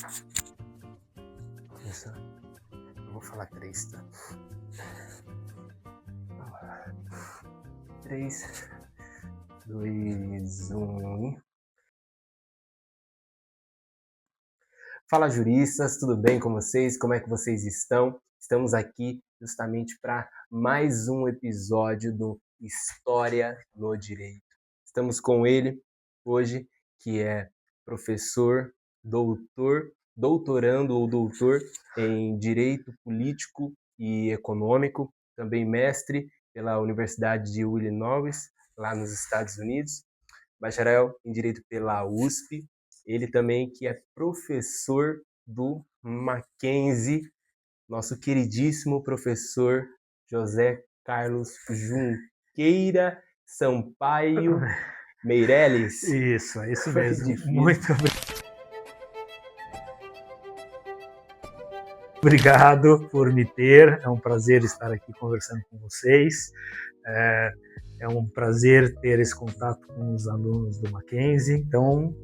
Eu vou falar 3, tá? 3, 2, 1. Fala, juristas, tudo bem com vocês? Como é que vocês estão? Estamos aqui justamente para mais um episódio do História no Direito. Estamos com ele hoje, que é professor, doutorando ou doutor em Direito Político e Econômico, também mestre pela Universidade de Illinois, lá nos Estados Unidos, bacharel em Direito pela USP. Ele também que é professor do Mackenzie, nosso queridíssimo professor José Carlos Junqueira Sampaio Meireles. Isso, é isso mesmo. Muito obrigado por me ter. É um prazer estar aqui conversando com vocês. É um prazer ter esse contato com os alunos do Mackenzie. Então,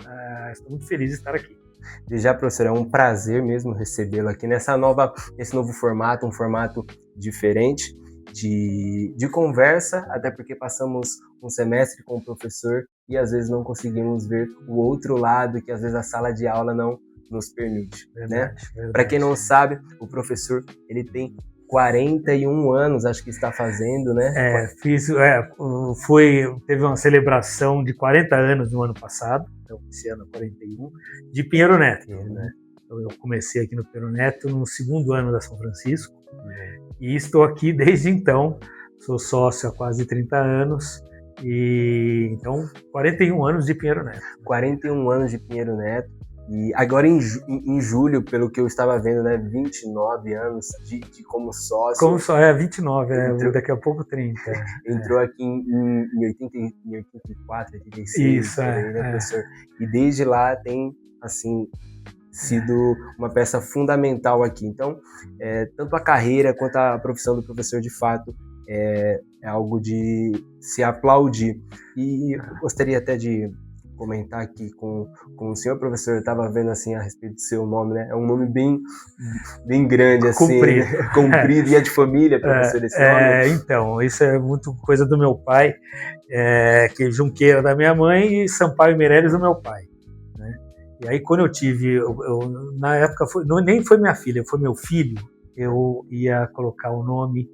estou muito feliz de estar aqui. Desde já, professor, é um prazer mesmo recebê-lo aqui nesse novo formato, um formato diferente de conversa, até porque passamos um semestre com o professor e às vezes não conseguimos ver o outro lado que às vezes a sala de aula não nos permite, né? Para quem não sabe, o professor ele tem 41 anos, acho que está fazendo, né? Teve uma celebração de 40 anos no ano passado, então esse ano 41, de Pinheiro Neto. Né? Então, eu comecei aqui no Pinheiro Neto no segundo ano da São Francisco e estou aqui desde então, sou sócio há quase 30 anos, e então 41 anos de Pinheiro Neto. 41 anos de Pinheiro Neto. E agora em julho, pelo que eu estava vendo, né, 29 anos de como sócio. Como só 29, daqui a pouco 30. Entrou aqui em 84, 86, isso, né, professor? E desde lá tem, assim, sido uma peça fundamental aqui. Então, tanto a carreira quanto a profissão do professor, de fato, é algo de se aplaudir. E eu gostaria até de comentar aqui com o senhor, professor, eu estava vendo assim a respeito do seu nome, né? É um nome bem grande, assim, comprido, e é de família, professor, esse nome? Então, isso é muito coisa do meu pai, que é Junqueira da minha mãe e Sampaio Meireles do meu pai, né? E aí quando eu tive, na época, nem foi minha filha, foi meu filho, eu ia colocar o nome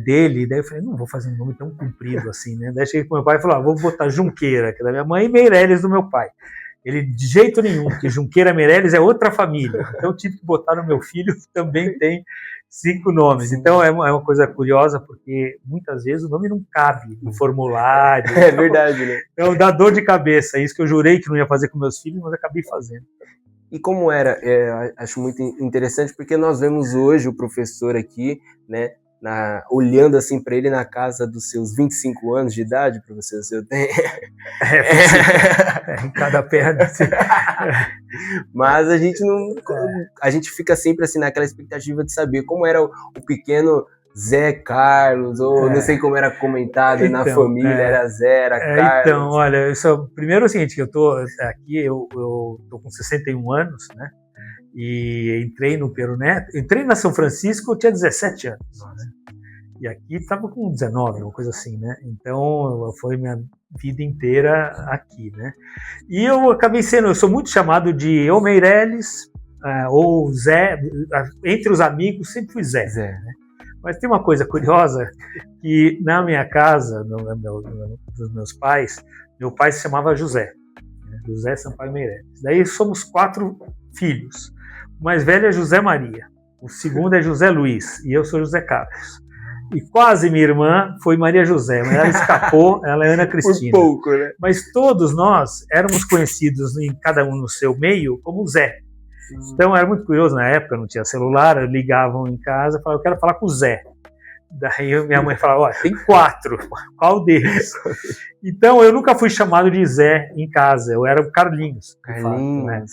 dele, daí eu falei, não vou fazer um nome tão comprido assim, né? Daí cheguei com meu pai e falei, vou botar Junqueira, que é da minha mãe, e Meireles do meu pai. Ele, de jeito nenhum, porque Junqueira Meireles é outra família, então eu tive que botar no meu filho, que também tem 5 nomes. Então é uma coisa curiosa, porque muitas vezes o nome não cabe no formulário. É verdade, né? Então dá dor de cabeça, isso que eu jurei que não ia fazer com meus filhos, mas acabei fazendo. E como era, acho muito interessante, porque nós vemos hoje o professor aqui, né, olhando assim para ele na casa dos seus 25 anos de idade, professor, eu tenho... em cada perna. Mas a gente fica sempre assim naquela expectativa de saber como era o pequeno Zé Carlos, ou não sei como era comentado na família, era Zé, era Carlos. Então, olha, primeiro é o seguinte, eu tô aqui, eu tô com 61 anos, né? E entrei no Pinheiro Neto, entrei na São Francisco, eu tinha 17 anos, né? E aqui estava com 19, uma coisa assim, né? Então foi minha vida inteira aqui, né? E eu acabei eu sou muito chamado de ou Meireles, ou Zé, entre os amigos sempre fui Zé, né? Mas tem uma coisa curiosa, que na minha casa, dos meus pais, meu pai se chamava José, né? José Sampaio Meireles. Daí somos 4 filhos. O mais velho é José Maria, o segundo é José Luiz e eu sou José Carlos. E quase minha irmã foi Maria José, mas ela escapou, ela é Ana Cristina. Por pouco, né? Mas todos nós éramos conhecidos, em cada um no seu meio, como Zé. Então era muito curioso, na época não tinha celular, ligavam em casa e falavam, eu quero falar com o Zé. Daí minha mãe falava, tem 4, qual deles? Então eu nunca fui chamado de Zé em casa, eu era o Carlinhos. Fato, né?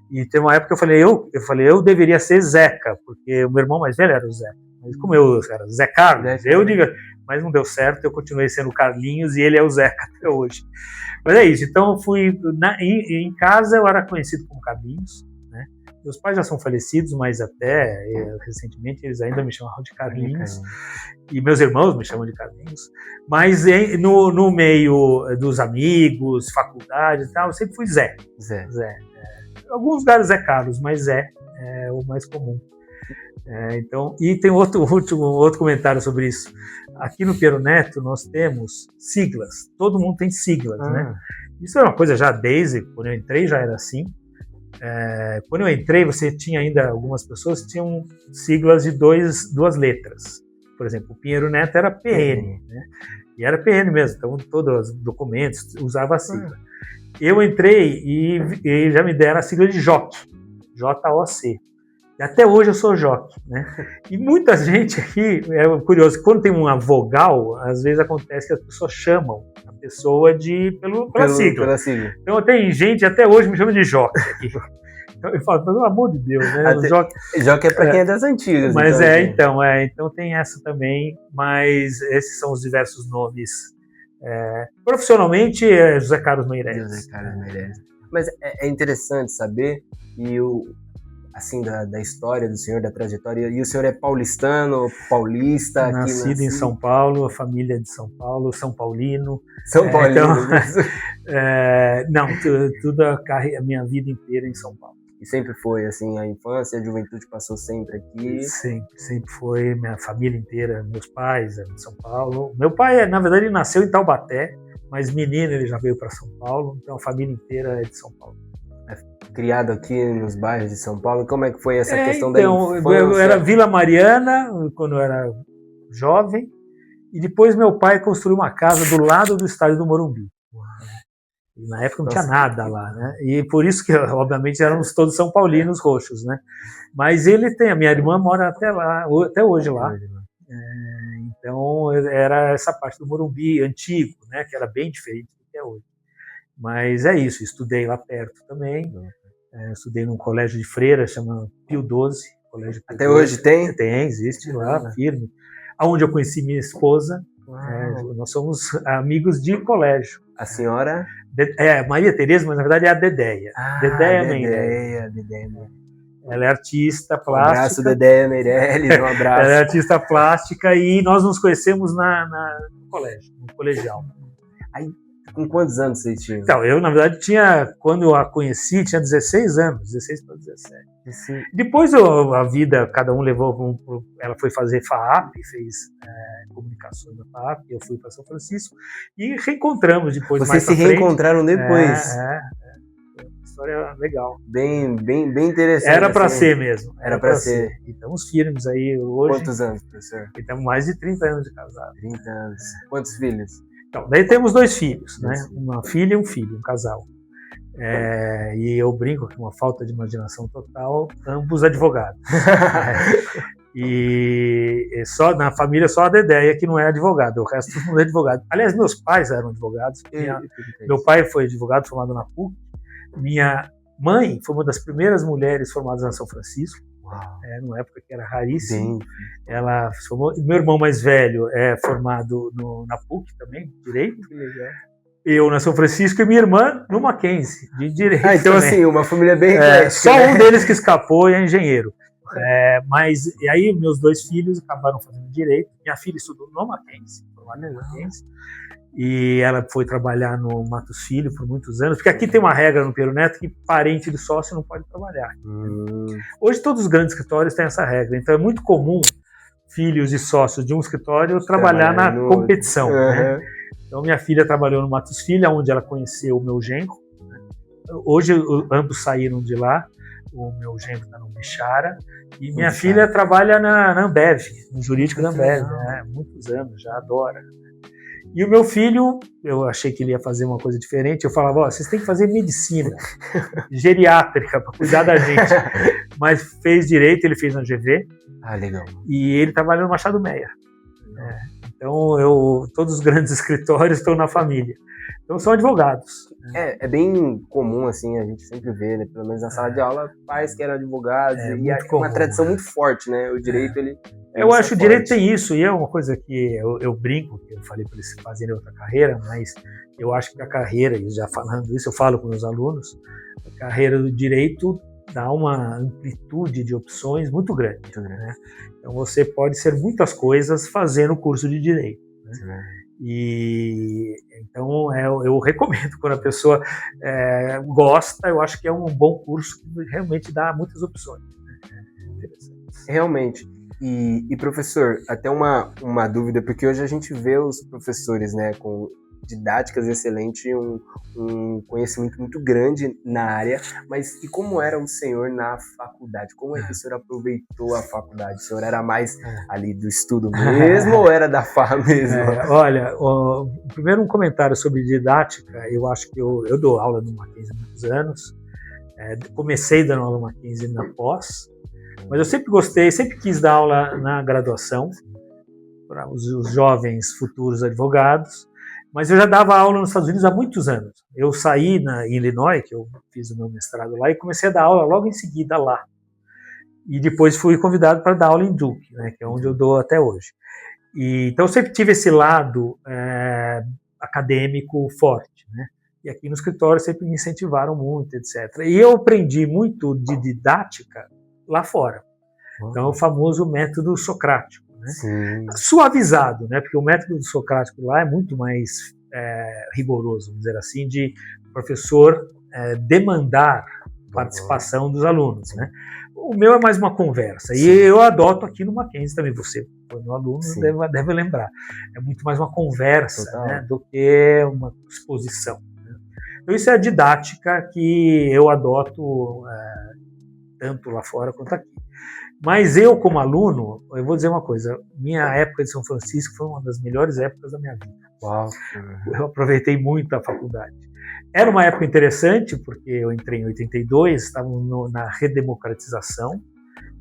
E tem uma época que eu falei, eu deveria ser Zeca, porque o meu irmão mais velho era o Zé. Mas como eu era Zé Carlos, eu digo, mas não deu certo, eu continuei sendo o Carlinhos e ele é o Zeca até hoje. Mas é isso, então eu fui, em casa eu era conhecido como Carlinhos, né? Meus pais já são falecidos, mas até recentemente eles ainda me chamavam de Carlinhos. E meus irmãos me chamam de Carlinhos. Mas no meio dos amigos, faculdade e tal, eu sempre fui Zé. Alguns lugares Zé Carlos, mas Zé é o mais comum. Então, e tem outro comentário sobre isso. Aqui no Piero Neto nós temos siglas. Todo mundo tem siglas, né? Isso é uma coisa já desde quando eu entrei, já era assim. Quando eu entrei, você tinha ainda algumas pessoas que tinham siglas de duas letras. Por exemplo, o Pinheiro Neto era PN, né? E era PN mesmo, então todos os documentos usavam a sigla. Eu entrei e já me deram a sigla de JOC, J-O-C. E até hoje eu sou JOC, né? E muita gente aqui, é curioso, quando tem uma vogal, às vezes acontece que as pessoas chamam a pessoa pela sigla. Então tem gente até hoje me chama de JOC aqui. Então eu falo, pelo amor de Deus, né? JOC é para quem é das antigas. Mas então tem essa também, mas esses são os diversos nomes. Profissionalmente é José Carlos Meireles. Mas é interessante saber, assim, da história do senhor, da trajetória, e o senhor é paulistano, paulista? Nascido em São Paulo, a família é de São Paulo, São Paulino. São Paulino. Não, tudo a minha vida inteira em São Paulo. E sempre foi, assim, a infância, a juventude passou sempre aqui? Sempre foi, minha família inteira, meus pais eram de São Paulo. Meu pai, na verdade, ele nasceu em Taubaté, mas menino ele já veio para São Paulo, então a família inteira é de São Paulo. Criado aqui nos bairros de São Paulo, como é que foi essa questão da infância? Eu era Vila Mariana, quando eu era jovem, e depois meu pai construiu uma casa do lado do estádio do Morumbi. E na época não tinha nada lá, né? E por isso que, obviamente, éramos todos São Paulinos roxos, né? Mas a minha irmã mora até hoje lá. Então era essa parte do Morumbi antigo, né? Que era bem diferente do que é hoje. Mas é isso, estudei lá perto também. Estudei num colégio de freira, chama Pio XII. Colégio Pio Até XII. hoje tem? Tem, existe lá, firme. Onde eu conheci minha esposa. Nós somos amigos de colégio. A senhora? Maria Tereza, mas na verdade é a Dedéia. Dedéia Meirelles. Ela é artista plástica. Um abraço, Dedéia Meirelles, um abraço. Ela é artista plástica e nós nos conhecemos no colégio, no colegial. Aí, com quantos anos vocês tinham? Então, eu, na verdade, quando eu a conheci, tinha 16 anos, 16 para 17. Sim. Depois a vida, cada um levou, ela foi fazer FAAP, fez comunicações da FAAP, eu fui para São Francisco e reencontramos depois. Vocês se reencontraram depois? História legal. Bem interessante. Era para ser mesmo. Era para ser. E estamos firmes aí hoje. Quantos anos, professor? Estamos mais de 30 anos de casado. 30 anos. Quantos filhos? Então, daí temos 2 filhos, né? Uma filha e um filho, um casal. E eu brinco que uma falta de imaginação total, ambos advogados. E só na família só a Dedéia que não é advogada, o resto não é advogado. Aliás, meus pais eram advogados. Meu pai foi advogado formado na PUC. Minha mãe foi uma das primeiras mulheres formadas na São Francisco. Numa época que era raríssimo. Ela se formou. Meu irmão mais velho é formado na PUC também, Direito. Que legal. Eu na São Francisco e minha irmã no Mackenzie, de Direito. Então também. Assim, uma família bem eclética, só um deles que escapou e é engenheiro. E aí meus 2 filhos acabaram fazendo Direito. Minha filha estudou no Mackenzie, formada no Mackenzie. E ela foi trabalhar no Matos Filho por muitos anos, porque aqui tem uma regra no Piero Neto que parente de sócio não pode trabalhar. Hoje todos os grandes escritórios têm essa regra, então é muito comum filhos de sócios de um escritório trabalhar na competição. Né? Então minha filha trabalhou no Matos Filho, onde ela conheceu o meu genro. Né? Hoje ambos saíram de lá, o meu genro está no Bichara, e minha filha trabalha na Ambev, no jurídico da Ambev, né? Muitos anos, já adora. E o meu filho, eu achei que ele ia fazer uma coisa diferente, eu falava, vocês têm que fazer medicina, geriátrica, para cuidar da gente. Mas fez Direito, ele fez na GV. Legal. E ele trabalha no Machado Meyer. Então, todos os grandes escritórios estão na família. Então, são advogados. É bem comum, assim, a gente sempre vê, né, pelo menos na sala de aula, pais que eram advogados, e é uma tradição muito forte, né? O direito, ele... Eu acho que o direito tem isso, e é uma coisa que eu brinco, que eu falei para eles fazerem outra carreira, mas eu acho que a carreira, e já falando isso, eu falo com meus alunos, a carreira do direito dá uma amplitude de opções muito grande, né? Então você pode ser muitas coisas fazendo o curso de Direito, né? E então eu recomendo, quando a pessoa gosta, eu acho que é um bom curso que realmente dá muitas opções, né? Realmente. E professor, até uma dúvida, porque hoje a gente vê os professores, né, com didáticas excelentes, um conhecimento muito grande na área, mas e como era o senhor na faculdade? Como é que o senhor aproveitou a faculdade? O senhor era mais ali do estudo mesmo ou era da farra mesmo? Olha, primeiro um comentário sobre didática. Eu acho que eu dou aula no Mackenzie há muitos anos, comecei dando aula no Mackenzie na pós, mas eu sempre gostei, sempre quis dar aula na graduação para os jovens futuros advogados, mas eu já dava aula nos Estados Unidos há muitos anos. Eu saí em Illinois, que eu fiz o meu mestrado lá, e comecei a dar aula logo em seguida lá. E depois fui convidado para dar aula em Duke, né, que é onde eu dou até hoje. Então eu sempre tive esse lado acadêmico forte, né? E aqui no escritório sempre me incentivaram muito, etc. E eu aprendi muito de didática lá fora. Então é o famoso método socrático, né? Suavizado, né? Porque o método socrático lá é muito mais rigoroso, vamos dizer assim, de o professor demandar participação dos alunos, né? O meu é mais uma conversa. Sim. E eu adoto aqui no Mackenzie também. Você foi meu aluno, deve lembrar. É muito mais uma conversa, né, do que uma exposição. Né? Então isso é a didática que eu adoto tanto lá fora quanto aqui. Mas eu, como aluno, eu vou dizer uma coisa. Minha época de São Francisco foi uma das melhores épocas da minha vida. Uau. Eu aproveitei muito a faculdade. Era uma época interessante, porque eu entrei em 82, estávamos na redemocratização,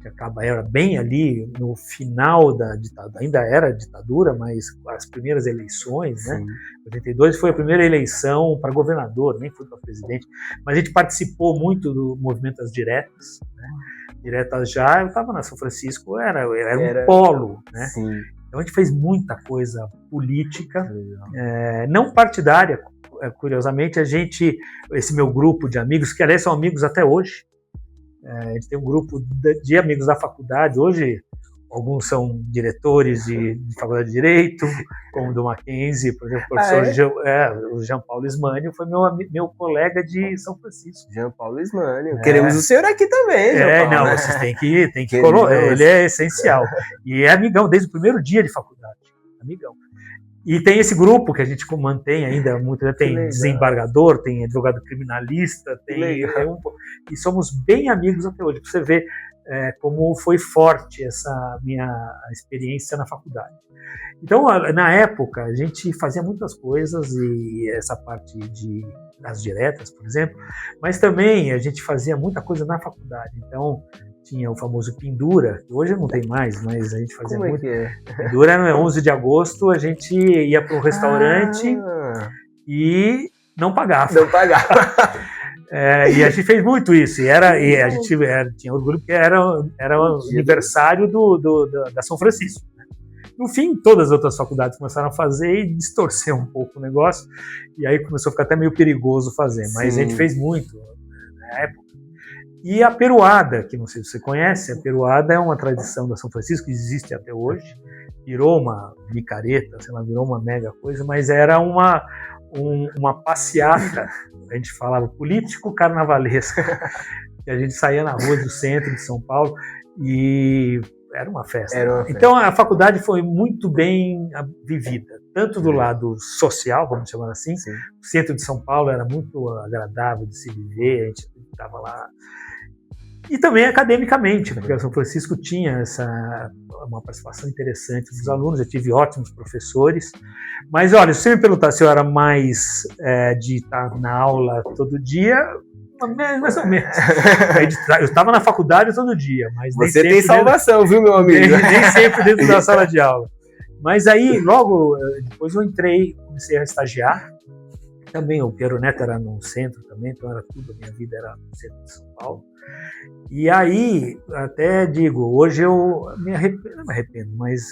que era bem ali no final da ditadura, ainda era ditadura, mas as primeiras eleições, né? 82 foi a primeira eleição para governador, nem foi para presidente, mas a gente participou muito do movimento das diretas, né? Diretas já, eu estava na São Francisco, era um polo, né? Sim. Então a gente fez muita coisa política, não partidária. Curiosamente, esse meu grupo de amigos, que aliás são amigos até hoje, a gente tem um grupo de amigos da faculdade, hoje alguns são diretores de faculdade de Direito, como do Mackenzie, por exemplo, o professor o Jean Paulo Ismânio foi meu colega de São Francisco. Jean Paulo Ismânio, queremos o senhor aqui também, Jean Paulo, não, né? Vocês têm que colocar, ele é essencial, e é amigão desde o primeiro dia de faculdade, amigão. E tem esse grupo que a gente mantém ainda muito, tem desembargador, tem advogado criminalista, e somos bem amigos até hoje, para você ver como foi forte essa minha experiência na faculdade. Então, na época, a gente fazia muitas coisas, e essa parte das diretas, por exemplo, mas também a gente fazia muita coisa na faculdade. Então, tinha o famoso Pendura, que hoje não tem mais, mas a gente fazia muito. Pendura, no 11 de agosto, a gente ia para um restaurante e não pagava. Não pagava. E a gente fez muito isso, e a gente tinha orgulho porque era o aniversário da São Francisco. Né? No fim, todas as outras faculdades começaram a fazer e distorcer um pouco o negócio, e aí começou a ficar até meio perigoso fazer, mas a gente fez muito na época. E a peruada, que não sei se você conhece, a peruada é uma tradição da São Francisco, que existe até hoje, virou uma micareta, sei lá, virou uma mega coisa, mas era uma passeata, a gente falava político-carnavalesca, que a gente saía na rua do centro de São Paulo e era uma festa. Então a faculdade foi muito bem vivida, tanto do lado social, vamos chamar assim, o centro de São Paulo era muito agradável de se viver, a gente estava lá. E também academicamente, porque a São Francisco tinha uma participação interessante dos alunos, eu tive ótimos professores. Mas, olha, se você me perguntar se eu era mais de estar na aula todo dia, mais ou menos. Eu estava na faculdade todo dia, mas nem você tem salvação, viu, meu amigo? Nem sempre dentro da sala de aula. Mas aí, logo depois eu comecei a estagiar. Também o Piero Neto era no centro também, então era tudo, a minha vida era no centro de São Paulo. E aí, até digo, hoje eu não me arrependo, mas,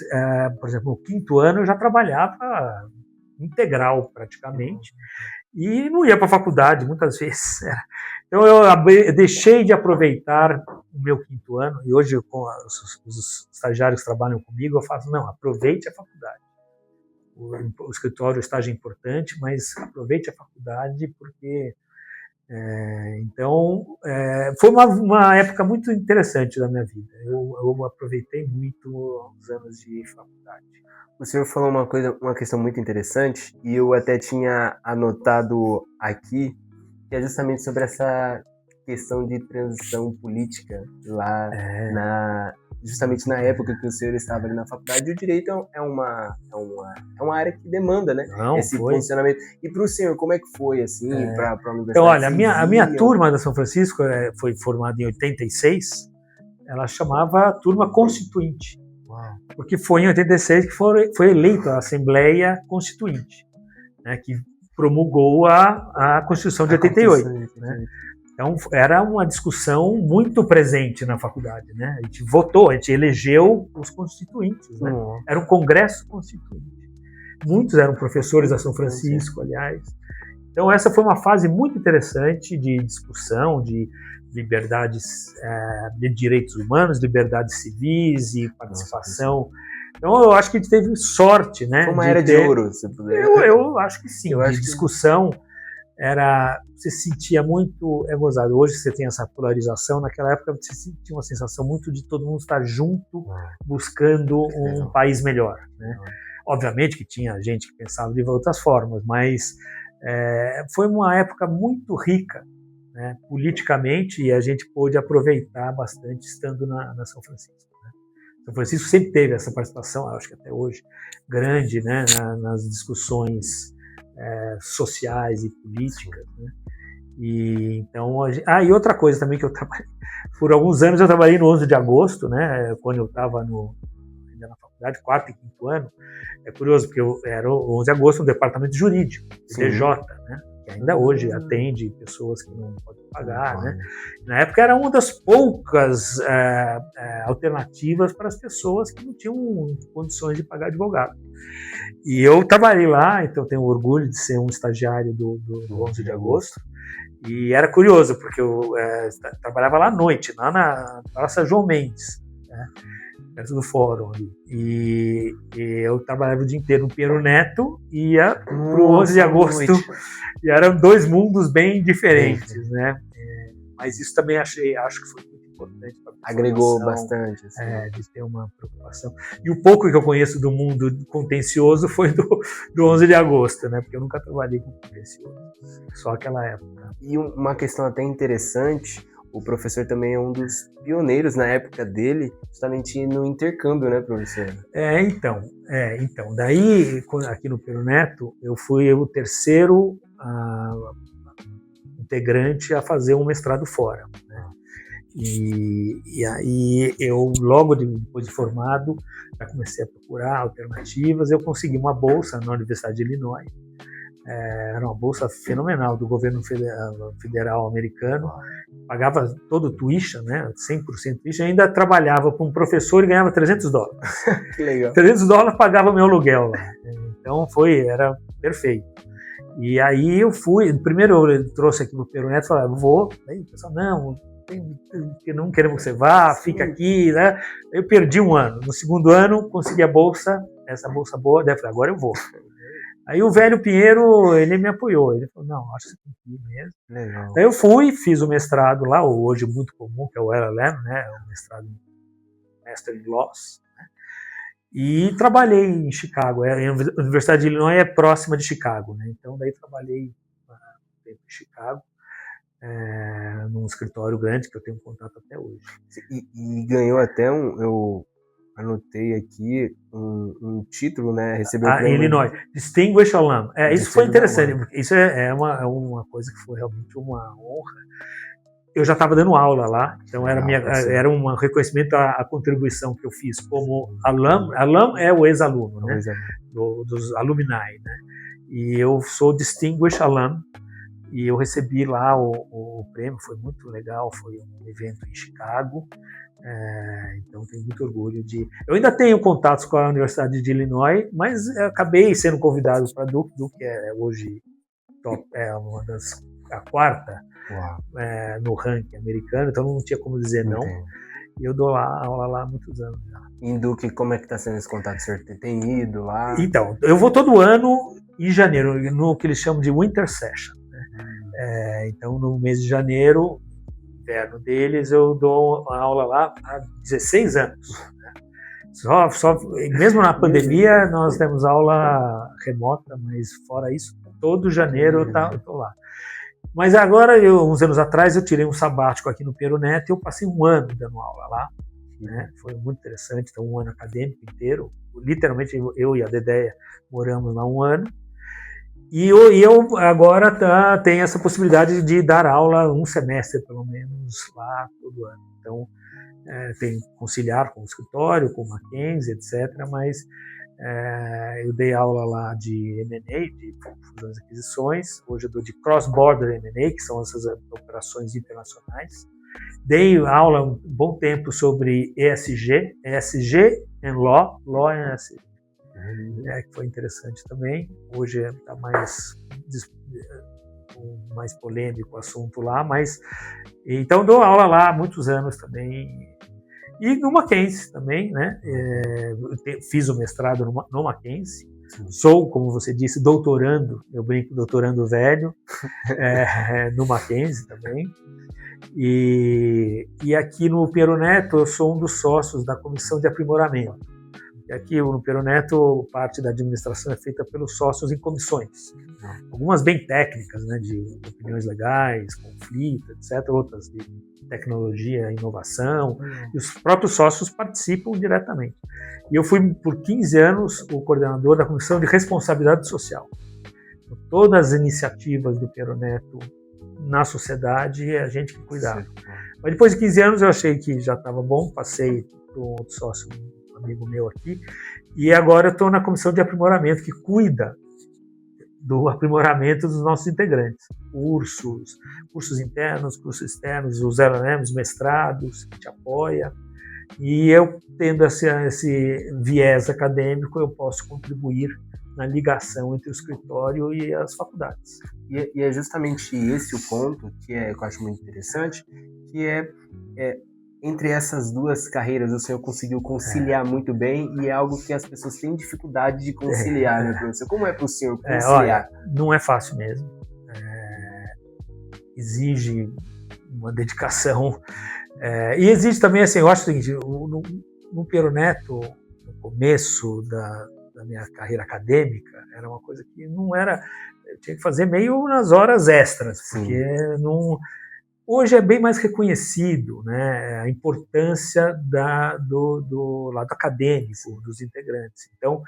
por exemplo, no 5º ano eu já trabalhava integral praticamente, e não ia para a faculdade muitas vezes. Então eu deixei de aproveitar o meu quinto ano, e hoje com os estagiários que trabalham comigo, eu faço, não, aproveite a faculdade. O escritório, o estágio é importante, mas aproveite a faculdade, porque foi uma época muito interessante da minha vida. Eu aproveitei muito os anos de faculdade. O senhor falou uma questão muito interessante, e eu até tinha anotado aqui, que é justamente sobre essa questão de transição política lá justamente na época que o senhor estava ali na faculdade. O direito é uma área que demanda, né, esse funcionamento. E para o senhor, como é que foi, assim, para a universidade? Então, olha, a minha turma da São Francisco foi formada em 86, ela chamava Turma Constituinte, porque foi em 86 que foi eleita a Assembleia Constituinte, né, que promulgou a Constituição de 88. Né? Então, era uma discussão muito presente na faculdade, né? A gente votou, a gente elegeu os constituintes, né? Era um congresso constituinte. Muitos eram professores da São Francisco, aliás. Então, essa foi uma fase muito interessante de discussão, de liberdades, de direitos humanos, liberdades civis e participação. Então, eu acho que a gente teve sorte, né? Foi uma era de ouro, se puder. Eu acho que sim, de discussão. Você se sentia muito gozado. Hoje você tem essa polarização, naquela época você sentia uma sensação muito de todo mundo estar junto, buscando um país melhor, né? Obviamente que tinha gente que pensava de outras formas, mas foi uma época muito rica, né, politicamente, e a gente pôde aproveitar bastante estando na São Francisco. Né? São Francisco sempre teve essa participação, acho que até hoje, grande, né, nas discussões sociais e políticas, né? E então e outra coisa também que eu trabalhei por alguns anos, eu trabalhei no 11 de agosto, né, quando eu estava ainda na faculdade, quarto e quinto ano. É curioso porque eu era o 11 de agosto no departamento jurídico, TJ, né, que ainda hoje atende pessoas que não podem pagar, né? Na época era uma das poucas alternativas para as pessoas que não tinham condições de pagar advogado. E eu trabalhei lá, então tenho orgulho de ser um estagiário do 11 de agosto. E era curioso, porque eu trabalhava lá à noite, lá na Praça João Mendes, né, perto do fórum ali. E eu trabalhava o dia inteiro no Pinheiro Neto e ia para o 11 de agosto. E eram dois mundos bem diferentes, né? Mas isso também acho que foi muito importante. Agregou bastante. Assim. De ter uma preocupação. E o pouco que eu conheço do mundo contencioso foi do 11 de agosto, né? Porque eu nunca trabalhei com contencioso, só aquela época. E uma questão até interessante, o professor também é um dos pioneiros na época dele, justamente no intercâmbio, né, professor? Então, daí, aqui no Pinheiro Neto, eu fui o terceiro integrante a fazer um mestrado fora, né? E aí eu, logo depois de formado, já comecei a procurar alternativas. Eu consegui uma bolsa na Universidade de Illinois. Era uma bolsa fenomenal do governo federal americano. Pagava todo o tuition, né, 100% tuition. Ainda trabalhava com um professor e ganhava $300. Que legal. $300 pagava meu aluguel lá. Então era perfeito. E aí eu fui. Primeiro eu trouxe aqui para o Pinheiro Neto e falei, vou. Aí o pessoal, não queremos que você vá, fica aqui, né? Eu perdi um ano. No segundo ano, consegui a bolsa, essa bolsa boa, daí eu falei, agora eu vou. Aí o velho Pinheiro, ele me apoiou. Ele falou, não, acho que você tem que ir mesmo. Legal. Aí eu fui, fiz o mestrado lá, hoje muito comum, que é o LLM, né? O mestrado Master in Laws. Né? E trabalhei em Chicago. A Universidade de Illinois é próxima de Chicago, né? Então daí trabalhei um tempo em Chicago. Num escritório grande que eu tenho contato até hoje. E ganhou até eu anotei aqui um título, né? Recebeu em Illinois, Distinguished Alum. Isso foi interessante, porque isso é uma coisa que foi realmente uma honra. Eu já estava dando aula lá, então era um reconhecimento à contribuição que eu fiz como alum. Alum é o ex-aluno, né? Dos alumni, né? E eu sou Distinguished Alum. E eu recebi lá o prêmio, foi muito legal, foi um evento em Chicago, então tenho muito orgulho de... Eu ainda tenho contatos com a Universidade de Illinois, mas acabei sendo convidado para Duke é hoje a quarta Uau. no ranking americano, então não tinha como dizer não. E eu dou aula lá há muitos anos já. Em Duque, como é que está sendo esse contato? O senhor tem ido lá? Então, eu vou todo ano em janeiro, no que eles chamam de Winter Session. Né? Então, no mês de janeiro, inverno deles, eu dou aula lá há 16 anos. Né? Mesmo na pandemia, nós temos aula remota, mas fora isso, todo janeiro eu estou lá. Mas agora, uns anos atrás, eu tirei um sabático aqui no Pero Neto e eu passei um ano dando aula lá. Né? Foi muito interessante, então um ano acadêmico inteiro. Literalmente, eu e a Dedéia moramos lá um ano. E eu agora tenho essa possibilidade de dar aula um semestre, pelo menos, lá todo ano. Então, tem que conciliar com o escritório, com o Mackenzie, etc. Mas eu dei aula lá de M&A, de fusões e aquisições. Hoje eu dou de cross-border M&A, que são essas operações internacionais. Dei aula um bom tempo sobre ESG and Law and ESG, que foi interessante também. Hoje está mais polêmico o assunto lá, mas então dou aula lá há muitos anos também. E no Mackenzie também, né? Fiz o mestrado no Mackenzie. Sou, como você disse, doutorando, eu brinco, doutorando velho, no Mackenzie também. E aqui no Pero Neto eu sou um dos sócios da comissão de aprimoramento. E aqui no Pero Neto, parte da administração é feita pelos sócios em comissões. Algumas bem técnicas, né, de opiniões legais, conflito, etc. Outras de tecnologia, inovação. E os próprios sócios participam diretamente. E eu fui, por 15 anos, o coordenador da comissão de responsabilidade social. Então, todas as iniciativas do Pero Neto na sociedade é a gente que cuidava. Sim. Mas depois de 15 anos eu achei que já estava bom, passei para um outro sócio, um amigo meu aqui, e agora eu estou na comissão de aprimoramento que cuida do aprimoramento dos nossos integrantes. Cursos internos, cursos externos, os LLMs, mestrados, que te apoia. E eu, tendo esse viés acadêmico, eu posso contribuir na ligação entre o escritório e as faculdades. E é justamente esse o ponto que eu acho muito interessante, que entre essas duas carreiras o senhor conseguiu conciliar muito bem, e é algo que as pessoas têm dificuldade de conciliar, né, professor? Como é para o senhor conciliar? Olha, não é fácil mesmo. Exige uma dedicação. E exige também, assim, eu acho o seguinte, no Pero Neto, no começo da minha carreira acadêmica, era uma coisa que não era... Eu tinha que fazer meio nas horas extras, porque não... Hoje é bem mais reconhecido, né, a importância do lado acadêmico dos integrantes. Então,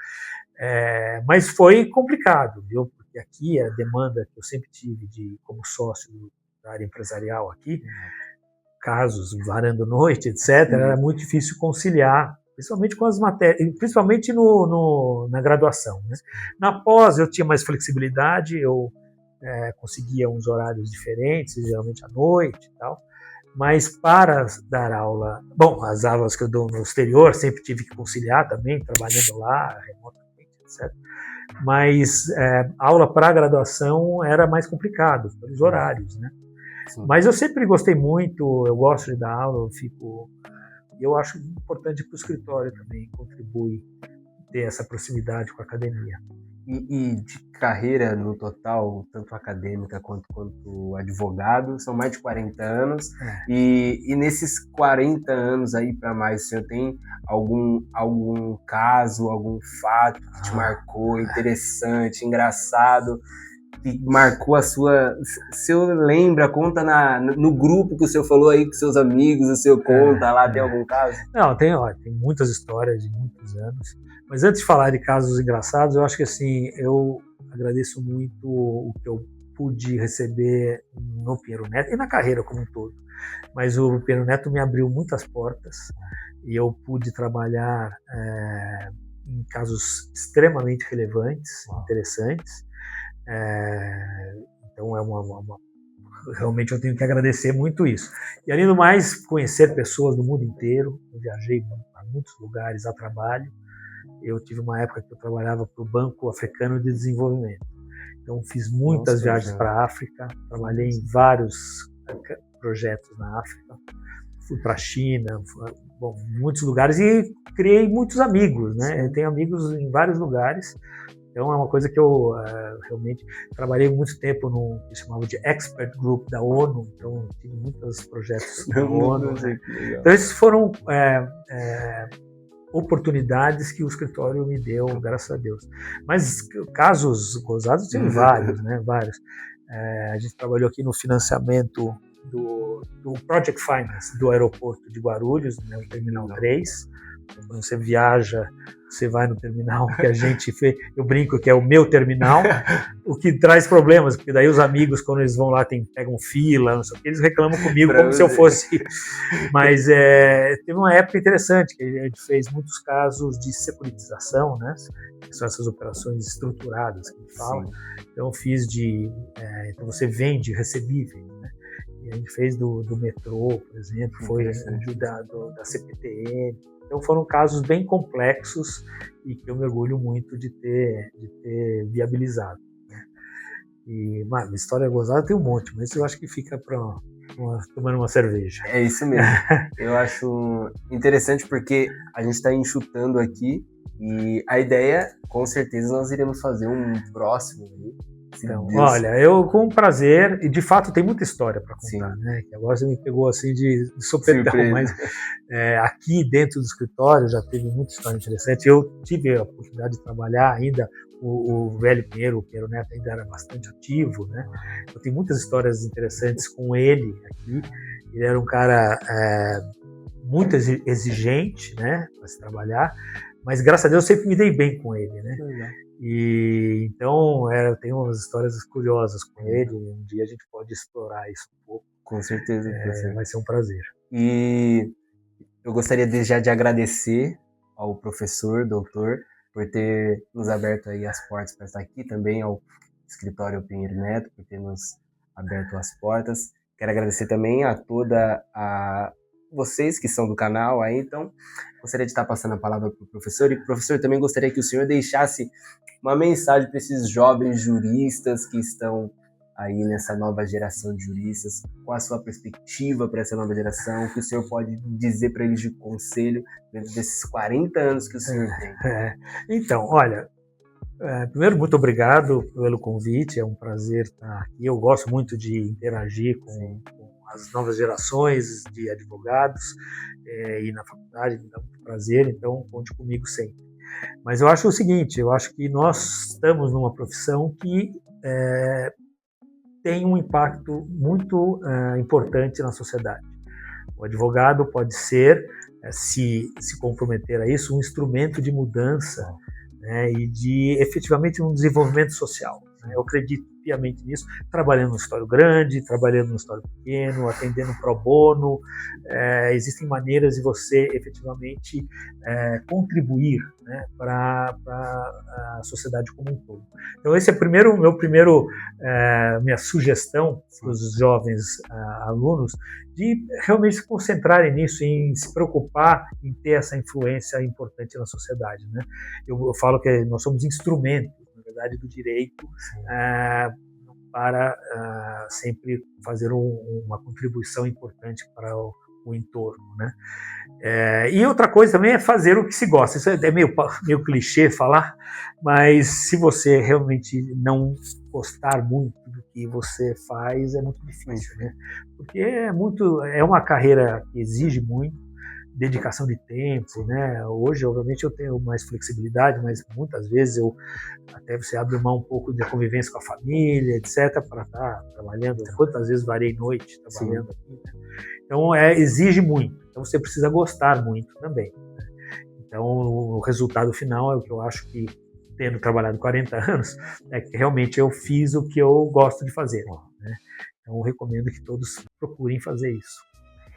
mas foi complicado, viu? Porque aqui a demanda que eu sempre tive como sócio da área empresarial aqui, casos varando noite, etc., era muito difícil conciliar, principalmente com as matérias, principalmente na graduação. Né? Na pós eu tinha mais flexibilidade, eu conseguia uns horários diferentes, geralmente à noite e tal, mas para dar aula, bom, as aulas que eu dou no exterior sempre tive que conciliar também, trabalhando lá, remotamente, etc. Mas aula para graduação era mais complicado, pelos horários, né? Sim. Mas eu sempre gostei muito, eu gosto de dar aula, eu acho importante para o escritório também, contribui ter essa proximidade com a academia. E de carreira no total, tanto acadêmica quanto advogado, são mais de 40 anos. E nesses 40 anos aí para mais, o senhor tem algum caso, algum fato que te marcou, interessante, engraçado, que marcou a sua... O senhor lembra, conta no grupo que o senhor falou aí com seus amigos, o senhor conta lá, tem algum caso? Não, tem muitas histórias de muitos anos. Mas antes de falar de casos engraçados, eu acho que assim, eu agradeço muito o que eu pude receber no Pero Neto e na carreira como um todo. Mas o Pero Neto me abriu muitas portas e eu pude trabalhar em casos extremamente relevantes, interessantes. Então realmente eu tenho que agradecer muito isso. E além do mais, conhecer pessoas do mundo inteiro. Eu viajei a muitos lugares a trabalho. Eu tive uma época que eu trabalhava para o Banco Africano de Desenvolvimento. Então, fiz muitas viagens para a África, trabalhei em vários projetos na África, fui para a China, muitos lugares e criei muitos amigos, né? Eu tenho amigos em vários lugares. Então, é uma coisa que eu realmente trabalhei muito tempo no que chamava de Expert Group da ONU, então tive muitos projetos da ONU. Né? Então, esses foram oportunidades que o escritório me deu, graças a Deus. Mas casos gozados, tive vários, né? Vários. A gente trabalhou aqui no financiamento do Project Finance do aeroporto de Guarulhos, né, o Terminal 3. Quando você viaja, você vai no terminal que a gente fez, eu brinco que é o meu terminal, o que traz problemas, porque daí os amigos, quando eles vão lá, pegam fila, não sei o que, eles reclamam comigo como se eu fosse. Mas teve uma época interessante, que a gente fez muitos casos de securitização, né? Que são essas operações estruturadas que a gente fala. Sim. Então, fiz então você vende recebíveis, né? E a gente fez do metrô, por exemplo, foi da CPTM. Então foram casos bem complexos e que eu me orgulho muito de ter viabilizado. Né? E, mano, história gozada tem um monte, mas eu acho que fica para tomando uma cerveja. É isso mesmo. Eu acho interessante porque a gente está enxutando aqui e a ideia, com certeza, nós iremos fazer um próximo aí. Então, olha, eu com prazer, e de fato tem muita história para contar, Sim. Né? Que agora você me pegou assim de sopetão, mas aqui dentro do escritório já teve muita história interessante. Eu tive a oportunidade de trabalhar ainda, o velho Pinheiro, o Pinheiro Neto ainda era bastante ativo, né? Eu tenho muitas histórias interessantes com ele aqui. Ele era um cara muito exigente, né, para se trabalhar, mas graças a Deus eu sempre me dei bem com ele, né? E então eu tenho umas histórias curiosas com ele. Um dia a gente pode explorar isso um pouco. Com certeza. Vai ser um prazer. E eu gostaria já de agradecer ao professor, doutor, por ter nos aberto aí as portas para estar aqui, também ao escritório Pinheiro Neto por ter nos aberto as portas. Quero agradecer também a vocês que são do canal aí, então gostaria de estar passando a palavra para o professor, e professor, também gostaria que o senhor deixasse uma mensagem para esses jovens juristas que estão aí nessa nova geração de juristas. Qual a sua perspectiva para essa nova geração? O que o senhor pode dizer para eles de conselho dentro desses 40 anos que o senhor tem? Então, olha, primeiro, muito obrigado pelo convite, é um prazer estar aqui. Eu gosto muito de interagir com as novas gerações de advogados e na faculdade, me dá muito prazer, então conte comigo sempre. Mas eu acho o seguinte, eu acho que nós estamos numa profissão que tem um impacto muito importante na sociedade. O advogado pode ser, se comprometer a isso, um instrumento de mudança, né, e de efetivamente um desenvolvimento social. Né? Eu acredito piamente nisso, trabalhando no escritório grande, trabalhando no escritório pequeno, atendendo pro bono. Existem maneiras de você efetivamente contribuir, né, para a sociedade como um todo. Então esse é minha sugestão para os jovens alunos, de realmente se concentrarem nisso, em se preocupar em ter essa influência importante na sociedade. Né? Eu falo que nós somos instrumentos, na verdade, do direito para sempre fazer uma contribuição importante para o entorno. Né? E outra coisa também é fazer o que se gosta. Isso é meio clichê falar, mas se você realmente não gostar muito do que você faz, é muito difícil, né? Porque é uma carreira que exige muito dedicação de tempo, né? Hoje, obviamente, eu tenho mais flexibilidade, mas muitas vezes até você abre mão um pouco de convivência com a família, etc., para estar trabalhando. Quantas vezes varei noite trabalhando aqui, né? Então, exige muito. Então, você precisa gostar muito também. Né? Então, o resultado final é o que eu acho que, tendo trabalhado 40 anos, é que realmente eu fiz o que eu gosto de fazer. Né? Então, eu recomendo que todos procurem fazer isso.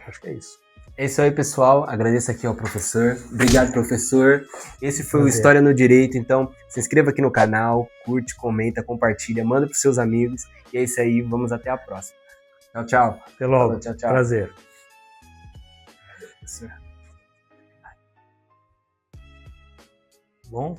Acho que é isso. É isso aí, pessoal. Agradeço aqui ao professor. Obrigado, professor. Esse foi o História no Direito. Então, se inscreva aqui no canal, curte, comenta, compartilha, manda para os seus amigos. E é isso aí. Vamos até a próxima. Tchau, tchau. Até logo. Tchau, tchau. Prazer. Bom.